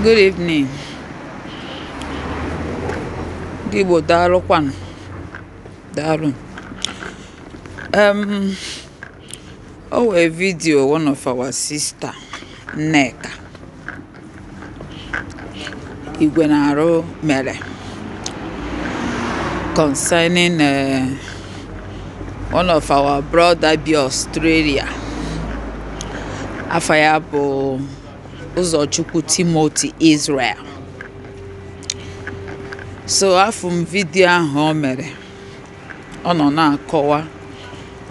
Good evening. Gibo Dalo Kwan. Daru. A video one of our sister Neka Igwenaro Mere concerning one of our brother be Australia Afayabo Uzochukwu Timothy Israel. So afum video ahụ mere ọ nọ na-akọwa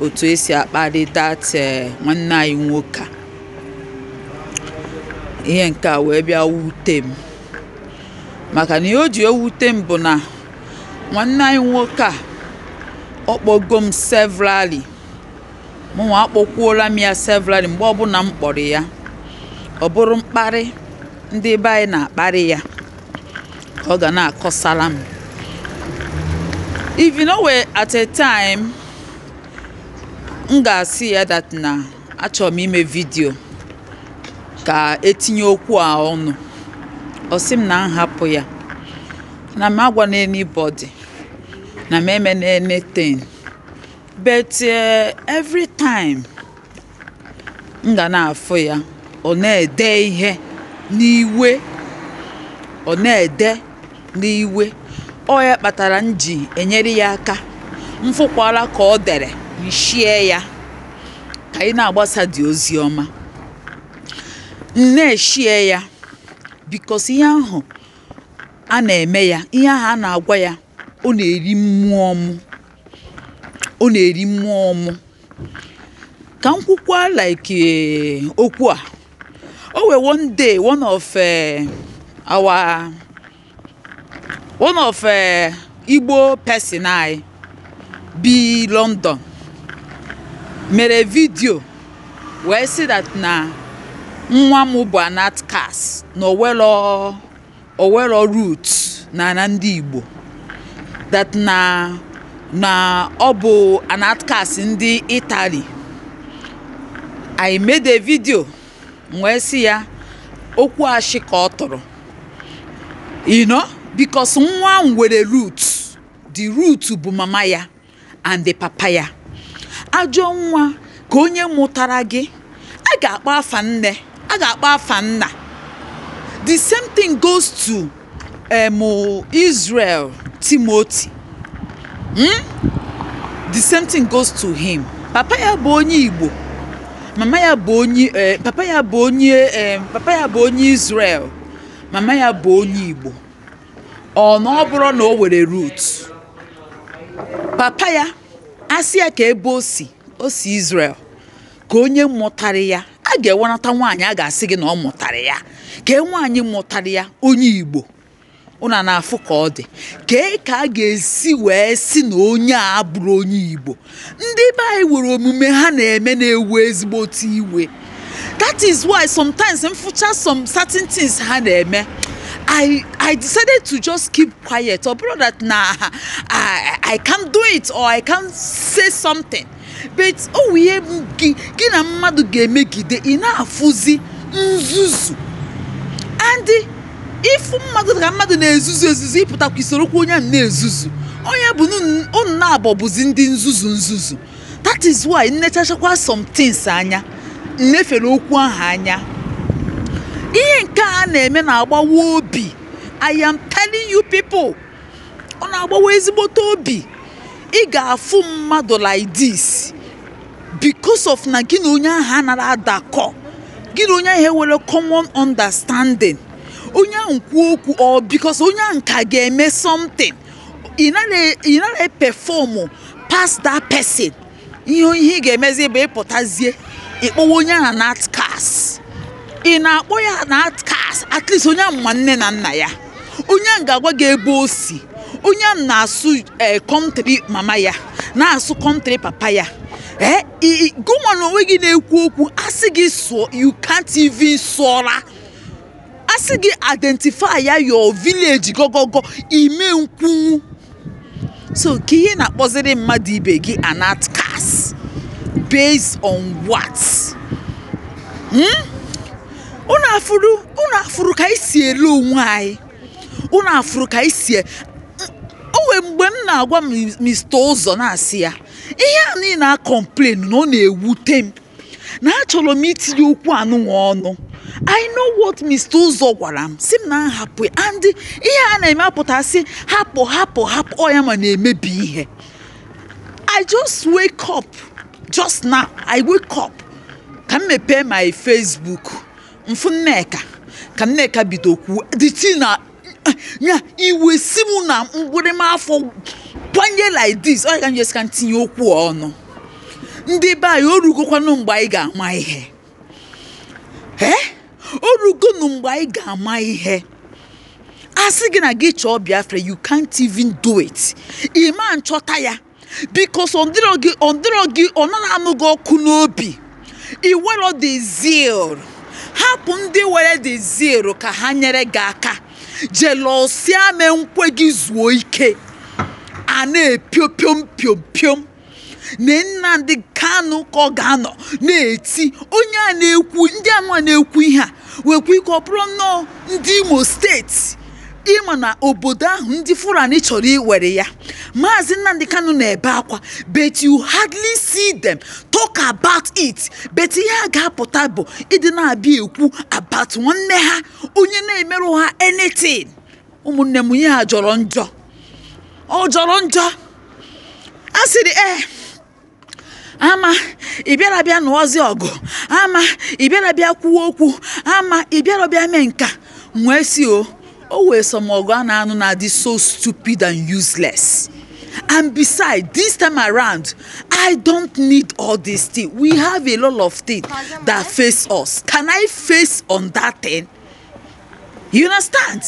otu esi akparị that nwanne anyị nwoke ihe nke a wee bịa wute m maka na o ji ewute m bụ na nwanne anyị nwoke a ọkpọgo m severally mụnwa akpọkwuola m ya severally mgbe ọbụla m kpọrọ ya ọ bụrụ mkparị ndị be anyị na-akparị ya ọ ga na-akọsala m. If you know where at a time nga see that na achọ m ime video ka etinye okwu a ọnụ ọ sị m na nhapụ ya na m agwa na anybody na m eme na anything but every time nga na-afụ ya ọ na-ede ihe n'iwe ọ na-ede n'iwe ọ ya kpatara nji enyere ya aka mfụkwala ka ọ dere shie ya ka ị na-agbasa dị ozi ọma na-eshie ya because ihe ahụ a na-eme ya ihe ahụ a na-agwa ya ọ na-eri mmụọ m ọ na-eri mmụọ m ka m kwukwa like okwu a o wee one day one of Igbo person I be London mere video wee sị that na nwa m bụ an outcast na owelo root na ndị Igbo that na ọ bụ an outcast ndị Italy. I made a video wee sị ya okwu ashị ka ọ tụrụ because nwa m nwere root, the root bụ mama ya and the papa ya. Ajọ nwa ka onye mụtara gị a ga-akpọ afa nne a ga-akpọ afa nna. The same thing goes to Israel Timothy. The same thing goes to him. Papa ya bụ onye Igbo, mama ya bụ onye papa ya bụ onye Israel, mama ya bụ onye Igbo. Ọ na ọ bụrụ na o were root papa ya asị ya ka ebe o si Israel ka onye mụtara ya a ga-ewenata nwaanyị a ga-asị gị na ọ mụtara ya ka nwaanyị mụtara ya onye Igbo ụna na-afụ ka ọ dị ka a ga-esi wee si na onye a bụrụ onye Igbo. Ndị be anyị nwere omume ha na-eme na-ewe ezigbo iwe. That is why sometimes mfụcha some certain things ha na-eme I decided to just keep quiet or that I can't do it or I can't say something. But we gina mmadụ ga-emegide ị na-afụzi nzuzu. And if mmadụ na-ezuzu ịpụtakwa isorokwa onye na-ezuzu onye bụ unu na-abọbụzi ndị nzuzu. That is why nnechachakwa some things anya nnefere okwu ahụ anya. Ihe nke a na-eme na-agbawa obi. I am telling you people, ọ na-agbawa ezigbote obi. Ị ga-afụ mmadụ like this because of na gị na onye ahụ anara adakọ, gị na onye ahụ enwere common understanding. Onye ahụ kwuo okwu or because onye ahụ ka ga-eme something, ị nara perform past that person. Ihe ga-emezi ebe ịpụtazie ịkpọwa onye ahụ na outcast. Ị na-akpọ ya na outcast, at least onye ahụ nwanne na nna ya. Onye ahụ ga-agwa gị ebe o si. Onye ahụ na-asụ country mama ya na-asụ country papa ya. Gụnwa na onwe gị na-ekwu okwu asị gị sụọ, you can't even sụọra. Asị gị identify ya your village gogogo ime nkwunwu. So ka ihe na-akpọziri mmadụ ibe gị an outcast based on what? Una afuru ka isi elu onwe anyị. Una afuru ka isi owe mgbe m na-agwa Mr. Ụzọ na-asị ya ihe a niile na complain na ọ na-ewute m na achọrọ m itinye okwu anụnwa ọnụ. I know what Mr. Ụzọ gwara m si m na hapụ and ihe a na-eme apụta sị hapụ ọ ya ma na-emebi ihe. I just wake up just now. I wake up ka m mepee my Facebook mfu Nneka ka Nneka bido kwu the thing na nya iwe si m na mgbere m afọ kwanye like this. Ọ ga just kan tinye okwu ọnụ. Ndị be anyị orugokwanụ mgbe anyị ga-ama ihe. Orugonu mgbe anyị ga-ama ihe. Asị gị na gị chọọ Biafra, you can't even do it. Ịma nchọta ya because ọ dịrọ gị ọ naghị anụ gị ọkụ n'obi. I were the zeal. Hapụ ndị were the zeal ka ha nyere gị aka. Jealousy me nkwe gị zuo ike. A na-epiom. Nnamdi Kanu ka ọ ga-anọ na-eti onye a na-ekwu ndị anụ na-ekwu ihe a wekwu ike ọ bụrụ nnọọ ndị Imo steeti ịma na obodo ahụ ndị Fulani chọrọ iwere ya. Maazị Nnamdi Kanu na-ebe akwa but you hardly see them talk about it. But ihe a ga-apụta bụ ịdị na-abịa ekwu about nwanne ha onye na-emerụ ha anything. Ụmụnne m ihe a jọrọ njọ. Ọ jọrọ njọ. Asịrị ama ịbịara bịa n'ozi ọgụ, ama ịbịara bịa kwuo okwu, ama ịbịara bịa mee nka nwee si o wee some ọgụ a na-anụ na dị so stupid and useless. And besides, this time around, I don't need all this thing. We have a lot of things that face us. Can I face on that thing? You understand?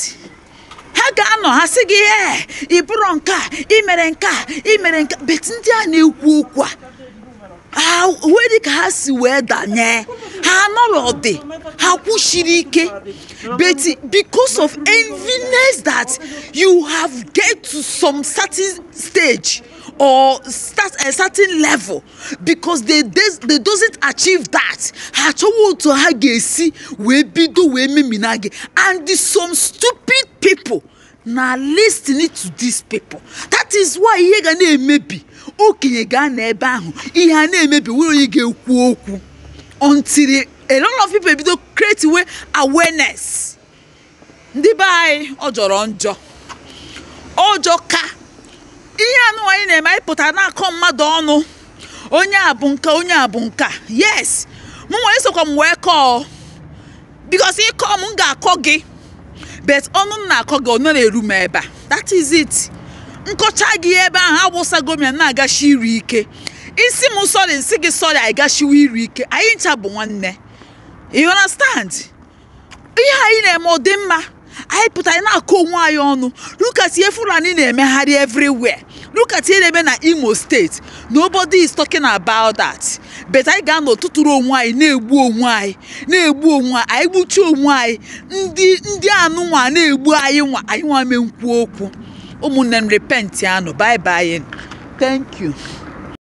Ha ga-anọ ha sị gị ịbụrụ nka imere nka but ndị a na-ekwu okwu a where ka ha si wee danye ha nọrọdị ha kwushiri ike but because of enviness that you have get to some certain stage or start a certain level because they doesn't achieve that ha chọwa otu ha ga-esi wee bido wee memina gị and some stupid people na listening to these people. That is why ihe ga na-emebi okenye ga na ebe ahụ ihe a na-emebi were onye ga-ekwu okwu until a lot of people bido create awareness. Ndị be anyị ọ jọrọ njọ ọjọ ka ihe anụ anyị na-eme anyị pụtara na-akọ mmadụ ọnụ onye abụ nka yes mụ nwa isokwa m wee kọọ because ịkọ m ga-akọ gị but ọnụ na-akọ gị ọ na-eru m ebe a. That is it. Nkọcha gị ebe ahụ awụsago m ya na-agashi iri ike isi m sorry nsị gị sorry anyị gashiwa iri ike anyị ncha bụ nwanne. You understand? Ihe anyị na-eme ọ dị mma anyị pụtara na-akọ onwe anyị ọnụ. Look at ihe Fulani na-emegharị everywhere. Look at ihe na-eme na Imo State. Nobody is talking about that. But anyị ga-anọ tụtụrụ onwe anyị na-egbu onwe anyị gbuchi onwe anyị ndị anụnwa na-egbu anyị nwa mee nkwu okwu. Ụmụnne m repent anụ. Bye bye. Thank you.